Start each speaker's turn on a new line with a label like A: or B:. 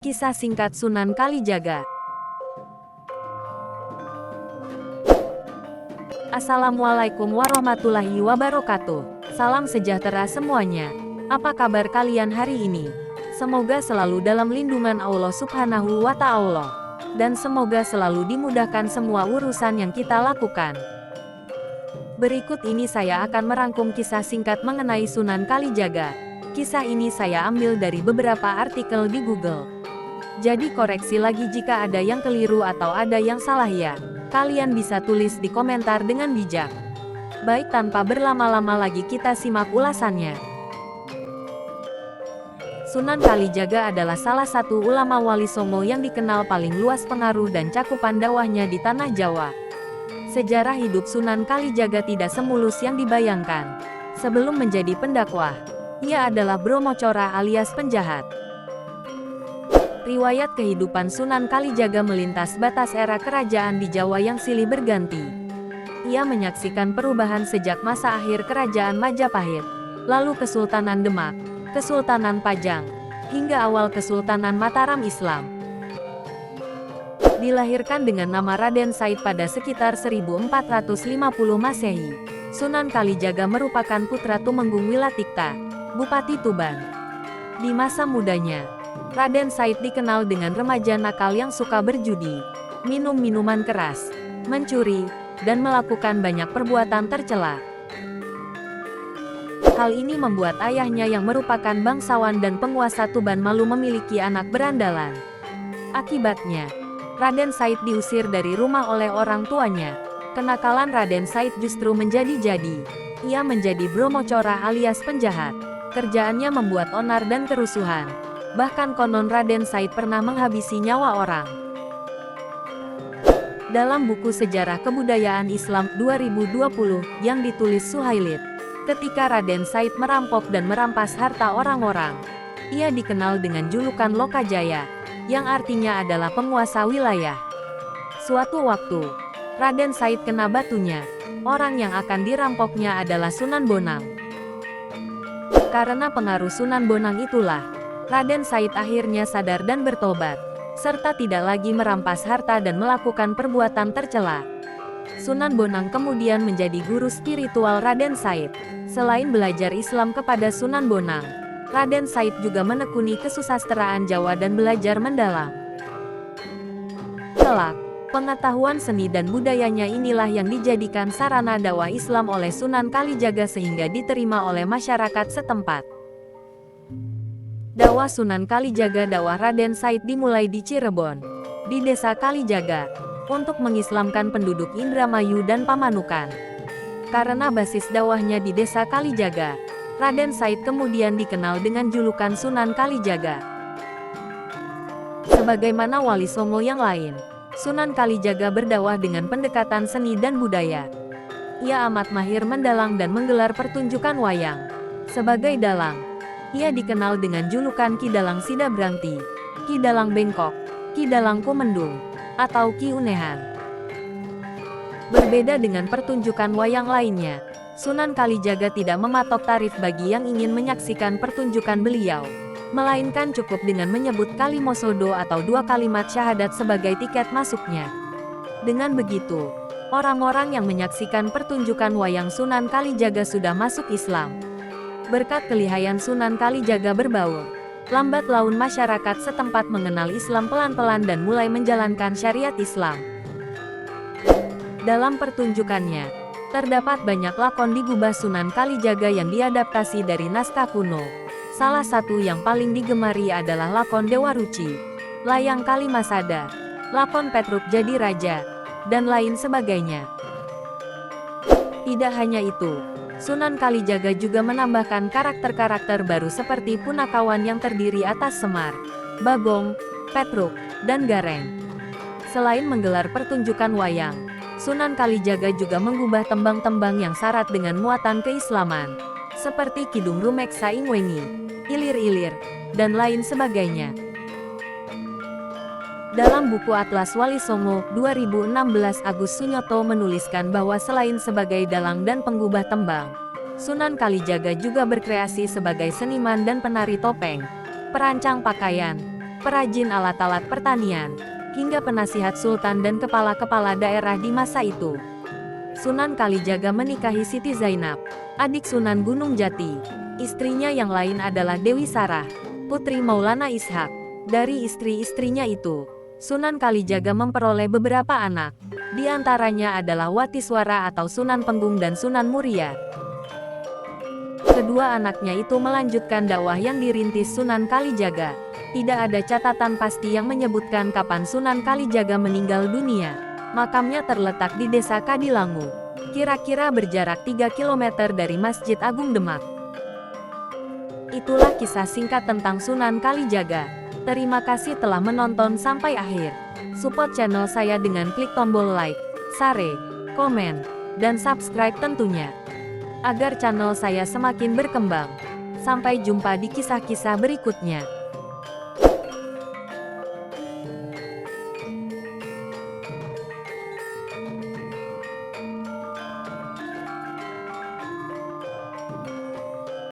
A: Kisah singkat Sunan Kalijaga. Assalamualaikum warahmatullahi wabarakatuh. Salam sejahtera semuanya. Apa kabar kalian hari ini? Semoga selalu dalam lindungan Allah Subhanahu wa Ta'ala. Dan semoga selalu dimudahkan semua urusan yang kita lakukan. Berikut ini saya akan merangkum kisah singkat mengenai Sunan Kalijaga. Kisah ini saya ambil dari beberapa artikel di Google. Jadi koreksi lagi jika ada yang keliru atau ada yang salah ya. Kalian bisa tulis di komentar dengan bijak. Baik, tanpa berlama-lama lagi kita simak ulasannya. Sunan Kalijaga adalah salah satu ulama Wali Songo yang dikenal paling luas pengaruh dan cakupan dakwahnya di tanah Jawa. Sejarah hidup Sunan Kalijaga tidak semulus yang dibayangkan. Sebelum menjadi pendakwah, ia adalah bromocora alias penjahat. Riwayat kehidupan Sunan Kalijaga melintas batas era kerajaan di Jawa yang silih berganti. Ia menyaksikan perubahan sejak masa akhir kerajaan Majapahit, lalu Kesultanan Demak, Kesultanan Pajang, hingga awal Kesultanan Mataram Islam. Dilahirkan dengan nama Raden Said pada sekitar 1450 Masehi, Sunan Kalijaga merupakan putra Tumenggung Wilatikta, Bupati Tuban. Di masa mudanya, Raden Said dikenal dengan remaja nakal yang suka berjudi, minum minuman keras, mencuri, dan melakukan banyak perbuatan tercela. Hal ini membuat ayahnya yang merupakan bangsawan dan penguasa Tuban malu memiliki anak berandalan. Akibatnya, Raden Said diusir dari rumah oleh orang tuanya. Kenakalan Raden Said justru menjadi-jadi. Ia menjadi bromocora alias penjahat. Kerjaannya membuat onar dan kerusuhan. Bahkan konon Raden Said pernah menghabisi nyawa orang. Dalam buku Sejarah Kebudayaan Islam 2020 yang ditulis Suhailid, ketika Raden Said merampok dan merampas harta orang-orang, ia dikenal dengan julukan Lokajaya, yang artinya adalah penguasa wilayah. Suatu waktu, Raden Said kena batunya. Orang yang akan dirampoknya adalah Sunan Bonang. Karena pengaruh Sunan Bonang itulah, Raden Said akhirnya sadar dan bertobat, serta tidak lagi merampas harta dan melakukan perbuatan tercela. Sunan Bonang kemudian menjadi guru spiritual Raden Said. Selain belajar Islam kepada Sunan Bonang, Raden Said juga menekuni kesusastraan Jawa dan belajar mendalam. Kelak, pengetahuan seni dan budayanya inilah yang dijadikan sarana dakwah Islam oleh Sunan Kalijaga sehingga diterima oleh masyarakat setempat. Dakwah Sunan Kalijaga. Dakwah Raden Said dimulai di Cirebon, di desa Kalijaga, untuk mengislamkan penduduk Indramayu dan Pamanukan. Karena basis dakwahnya di desa Kalijaga, Raden Said kemudian dikenal dengan julukan Sunan Kalijaga. Sebagaimana Wali Songo yang lain, Sunan Kalijaga berdakwah dengan pendekatan seni dan budaya. Ia amat mahir mendalang dan menggelar pertunjukan wayang. Sebagai dalang, ia dikenal dengan julukan Ki Dalang Sidabrangti, Ki Dalang Bengkok, Ki Dalang Kumendung, atau Ki Unehan. Berbeda dengan pertunjukan wayang lainnya, Sunan Kalijaga tidak mematok tarif bagi yang ingin menyaksikan pertunjukan beliau, melainkan cukup dengan menyebut kalimosodo atau 2 kalimat syahadat sebagai tiket masuknya. Dengan begitu, orang-orang yang menyaksikan pertunjukan wayang Sunan Kalijaga sudah masuk Islam. Berkat kelihayan Sunan Kalijaga berbaur, lambat laun masyarakat setempat mengenal Islam pelan-pelan dan mulai menjalankan syariat Islam. Dalam pertunjukannya, terdapat banyak lakon digubah Sunan Kalijaga yang diadaptasi dari naskah kuno. Salah satu yang paling digemari adalah lakon Dewa Ruci, Layang Kalimasada, lakon Petruk Jadi Raja, dan lain sebagainya. Tidak hanya itu, Sunan Kalijaga juga menambahkan karakter-karakter baru seperti Punakawan yang terdiri atas Semar, Bagong, Petruk, dan Gareng. Selain menggelar pertunjukan wayang, Sunan Kalijaga juga mengubah tembang-tembang yang syarat dengan muatan keislaman, seperti Kidung Rumek Saing Wengi, Ilir-ilir, dan lain sebagainya. Dalam buku Atlas Wali Songo 2016, Agus Sunyoto menuliskan bahwa selain sebagai dalang dan penggubah tembang, Sunan Kalijaga juga berkreasi sebagai seniman dan penari topeng, perancang pakaian, perajin alat-alat pertanian, hingga penasihat sultan dan kepala-kepala daerah di masa itu. Sunan Kalijaga menikahi Siti Zainab, adik Sunan Gunung Jati. Istrinya yang lain adalah Dewi Sarah, putri Maulana Ishak. Dari istri-istrinya itu, Sunan Kalijaga memperoleh beberapa anak. Di antaranya adalah Watiswara atau Sunan Penggung dan Sunan Muria. Kedua anaknya itu melanjutkan dakwah yang dirintis Sunan Kalijaga. Tidak ada catatan pasti yang menyebutkan kapan Sunan Kalijaga meninggal dunia. Makamnya terletak di Desa Kadilangu, kira-kira berjarak 3 km dari Masjid Agung Demak. Itulah kisah singkat tentang Sunan Kalijaga. Terima kasih telah menonton sampai akhir. Support channel saya dengan klik tombol like, share, komen, dan subscribe tentunya, agar channel saya semakin berkembang. Sampai jumpa di kisah-kisah berikutnya.